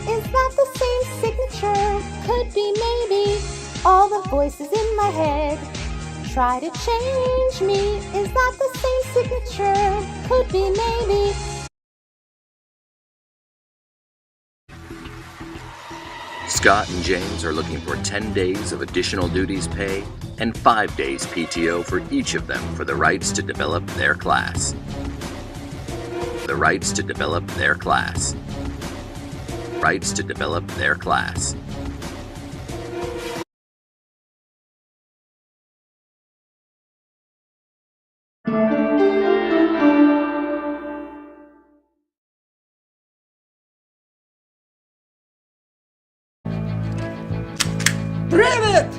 Is that the same signature? Could be, maybe. All the voices in my head try to change me. Is that the same signature? Could be, maybe. Scott and James are looking for 10 days of additional duties pay and 5 days PTO for each of them for the rights to develop their class. The rights to develop their class. Rights to develop their class. Rivet!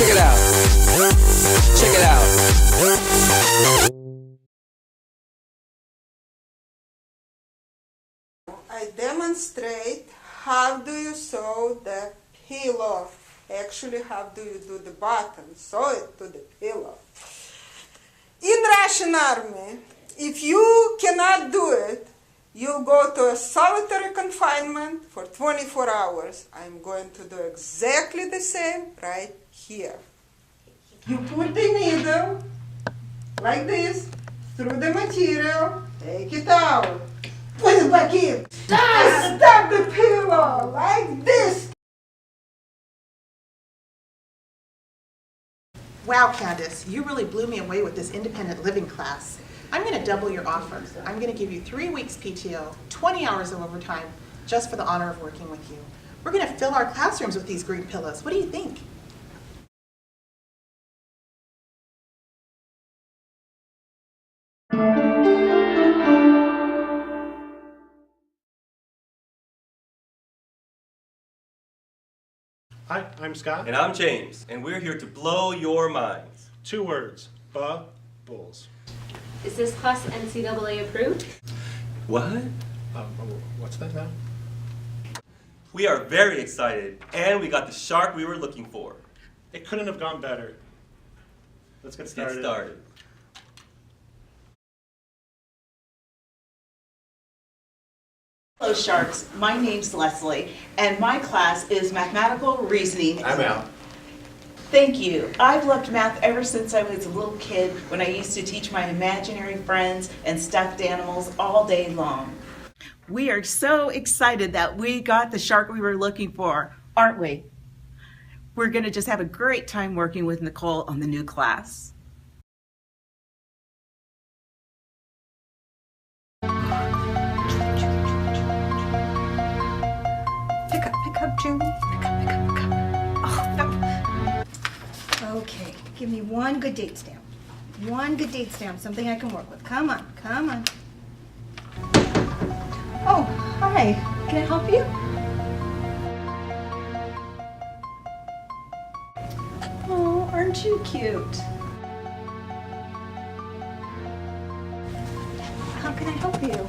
Check it out. Check it out. I demonstrate how do you sew the pillow. Actually, how do you do the button? Sew it to the pillow. In Russian army, if you cannot do it, you go to a solitary confinement for 24 hours. I'm going to do exactly the same right here. You put the needle like this through the material, take it out, put it back in, and stab the pillow like this. Wow, Candace, you really blew me away with this independent living class. I'm going to double your offer. I'm going to give you 3 weeks PTO, 20 hours of overtime, just for the honor of working with you. We're going to fill our classrooms with these green pillows. What do you think? Hi, I'm Scott. And I'm James, and we're here to blow your minds. 2 words, bulls. Is this class NCAA approved? What? What's that now? We are very excited, and we got the shark we were looking for. It couldn't have gone better. Let's get started. Get started. Hello Sharks, my name's Leslie and my class is Mathematical Reasoning. I'm out. Thank you. I've loved math ever since I was a little kid when I used to teach my imaginary friends and stuffed animals all day long. We are so excited that we got the shark we were looking for, aren't we? We're going to just have a great time working with Nicole on the new class. Pick up, Julie. Pick up. Oh, no. Okay, give me one good date stamp. One good date stamp, something I can work with. Come on. Oh, hi. Can I help you? Oh, aren't you cute? can I help you?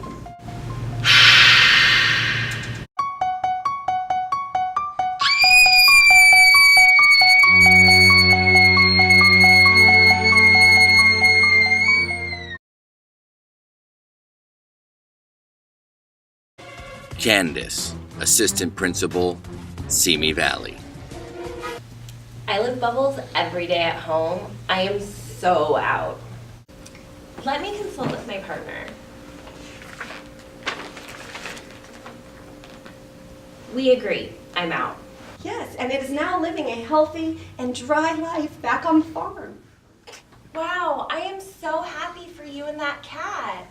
Candace, Assistant Principal, Simi Valley. I live bubbles every day at home. I am so out. Let me consult with my partner. We agree. I'm out. Yes, and it is now living a healthy and dry life back on the farm. Wow, I am so happy for you and that cat.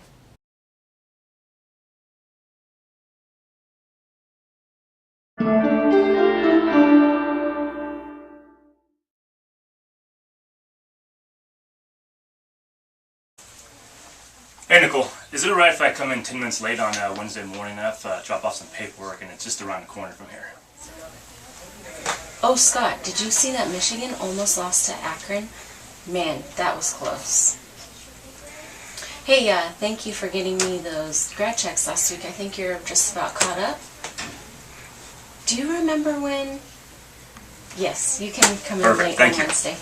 Hey Nicole, is it alright if I come in 10 minutes late on Wednesday morning? I have to drop off some paperwork and it's just around the corner from here. Oh, Scott, did you see that Michigan almost lost to Akron? Man, that was close. Hey, thank you for getting me those grad checks last week. I think you're just about caught up. Do you remember when? Yes, you can come in late on Wednesday.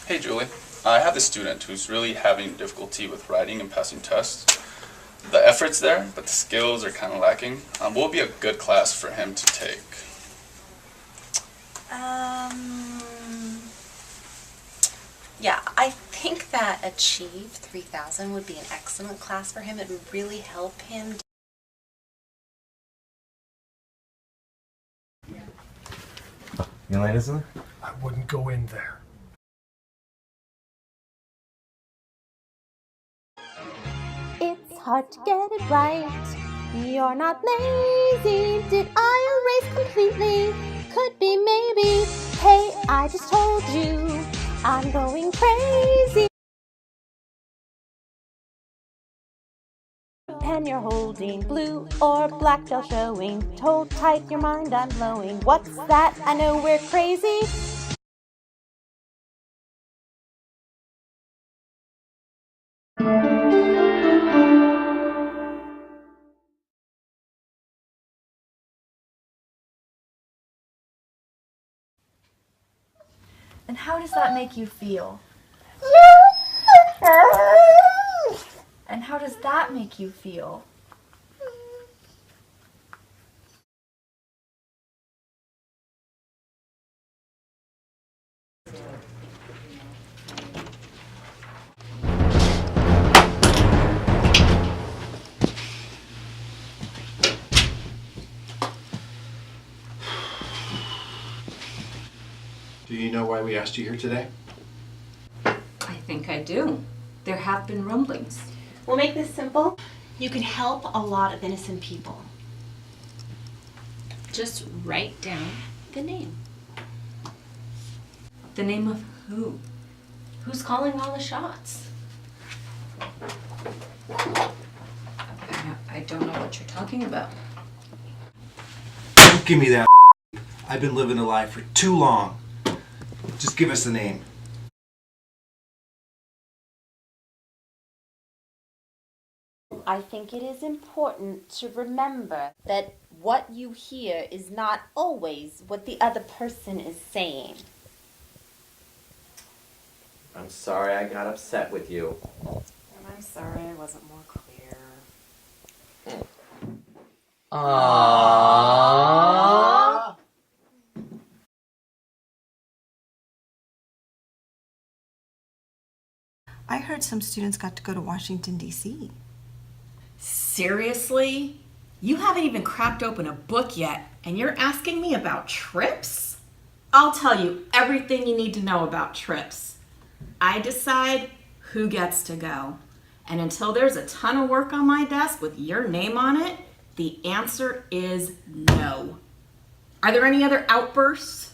Hey Julie, I have a student who's really having difficulty with writing and passing tests. The effort's there, but the skills are kind of lacking. What will be a good class for him to take? Yeah, I think that Achieve 3000 would be an excellent class for him. It would really help him. You light, isn't it? I wouldn't go in there. It's hard to get it right. You're not lazy. Did I erase completely? Could be maybe. Hey, I just told you I'm going crazy. Pen you're holding, blue or black tail showing. Hold tight, your mind I'm blowing. What's that? I know we're crazy. And how does that make you feel? And how does that make you feel? Do you know why we asked you here today? I think I do. There have been rumblings. We'll make this simple. You can help a lot of innocent people. Just write down the name. The name of who? Who's calling all the shots? I don't know what you're talking about. Don't give me that. I've been living a lie for too long. Just give us the name. I think it is important to remember that what you hear is not always what the other person is saying. I'm sorry I got upset with you. And I'm sorry I wasn't more clear. Aww. I heard some students got to go to Washington, D.C. Seriously? You haven't even cracked open a book yet, and you're asking me about trips? I'll tell you everything you need to know about trips. I decide who gets to go. And until there's a ton of work on my desk with your name on it, the answer is no. Are there any other outbursts?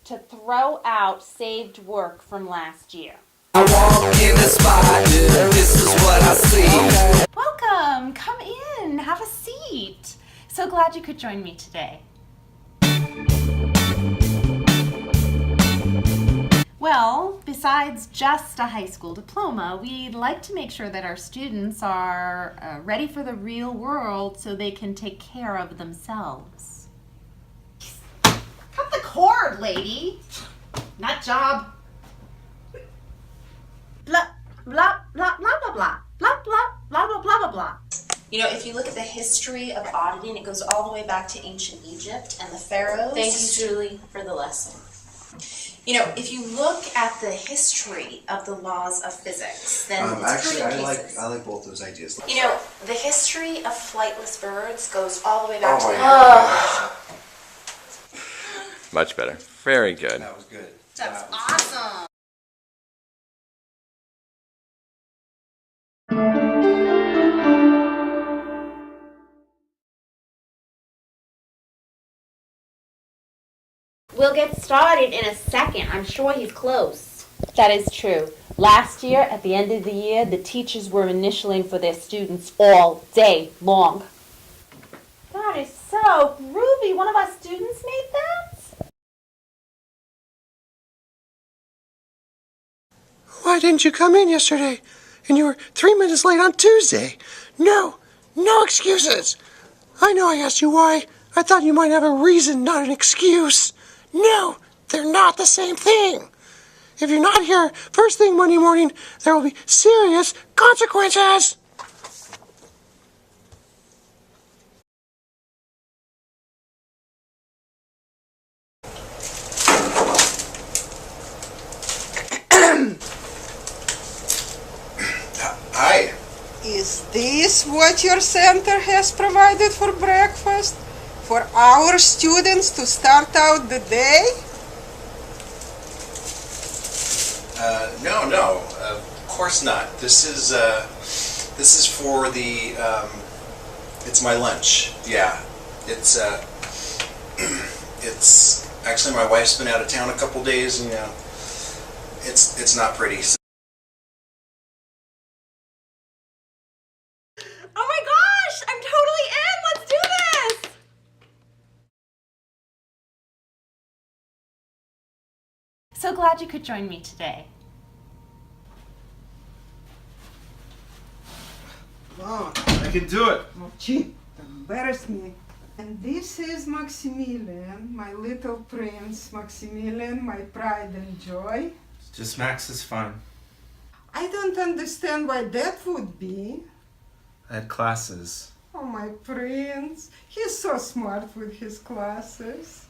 to throw out saved work from last year. I walk in the spot, this is what I see. Welcome, come in, have a seat. So glad you could join me today. Well, besides just a high school diploma, we'd like to make sure that our students are ready for the real world so they can take care of themselves. Cut the cord, lady. Nut job. Blah, blah, blah, blah, blah, blah, blah, blah, blah, blah, blah, blah, blah. You know, if you look at the history of auditing, it goes all the way back to ancient Egypt and the pharaohs. Thanks, Julie, for the lesson. You know, if you look at the history of the laws of physics, then it's actually, proven I cases. like both those ideas. You know, the history of flightless birds goes all the way back to the Much better. Very good. That was good. That's awesome. We'll get started in a second. I'm sure he's close. That is true. Last year, at the end of the year, the teachers were initialing for their students all day long. That is so groovy. One of our students made that? Why didn't you come in yesterday? And you were 3 minutes late on Tuesday. No excuses. I know I asked you why. I thought you might have a reason, not an excuse. No, they're not the same thing. If you're not here first thing Monday morning, there will be serious consequences. Hi. Is this what your center has provided for breakfast? For our students to start out the day? No, of course not. This is for the, it's my lunch. Yeah, it's actually my wife's been out of town a couple days, and it's not pretty. Oh my gosh! I'm totally in! Let's do this! So glad you could join me today. Oh, I can do it. oh gee, embarrass me. And this is Maximilian, my little prince. Maximilian, my pride and joy. Just Max is fine. I don't understand why that would be. I had classes. Oh, my prince. He's so smart with his classes.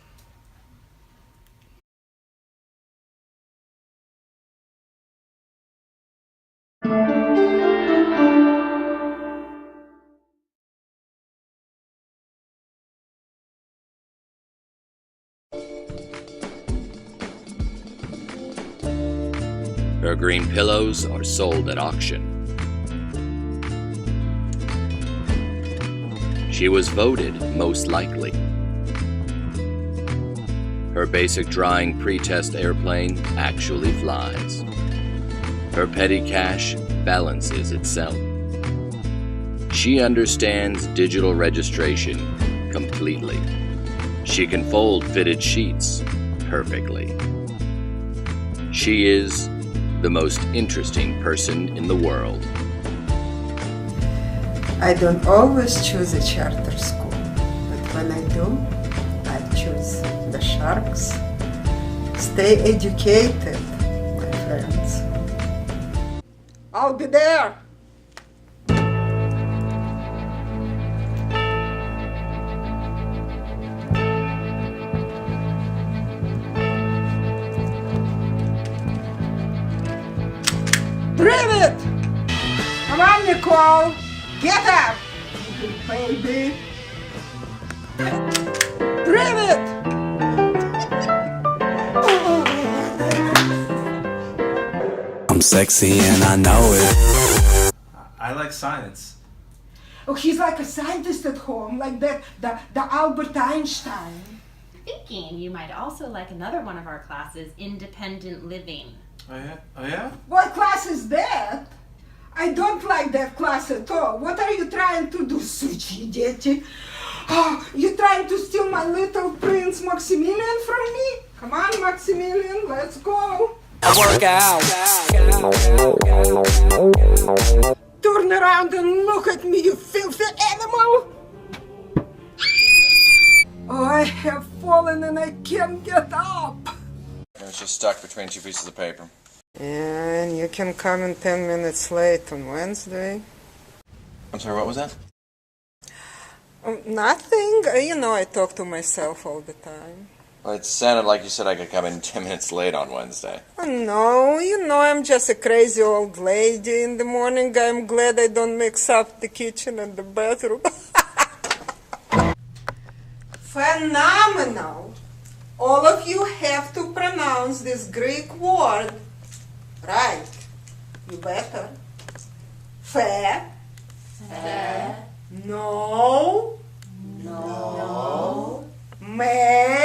Her green pillows are sold at auction. She was voted most likely. Her basic drawing pre-test airplane actually flies. Her petty cash balances itself. She understands digital registration completely. She can fold fitted sheets perfectly. She is the most interesting person in the world. I don't always choose a charter school, but when I do, I choose the sharks. Stay educated, my friends. I'll be there. Bring it! Come on, Nicole. Get up, baby. Bring it! I'm sexy and I know it. I like science. Oh, he's like a scientist at home, like that, the Albert Einstein. thinking you might also like another one of our classes, Independent Living. Oh yeah? Oh yeah? What class is that? I don't like that class at all. What are you trying to do, сучьи дети? Oh, you trying to steal my little prince Maximilian from me? Come on, Maximilian, let's go. Work out. Turn around and look at me, you filthy animal. Oh, I have fallen and I can't get up. It's just stuck between two pieces of paper. And you can come in 10 minutes late on Wednesday. I'm sorry, what was that? Nothing. You know, I talk to myself all the time. Well, it sounded like you said I could come in 10 minutes late on Wednesday. Oh, no, you know, I'm just a crazy old lady in the morning. I'm glad I don't mix up the kitchen and the bathroom. Phenomenal. All of you have to pronounce this Greek word right. You better. Fe. No. No. Me.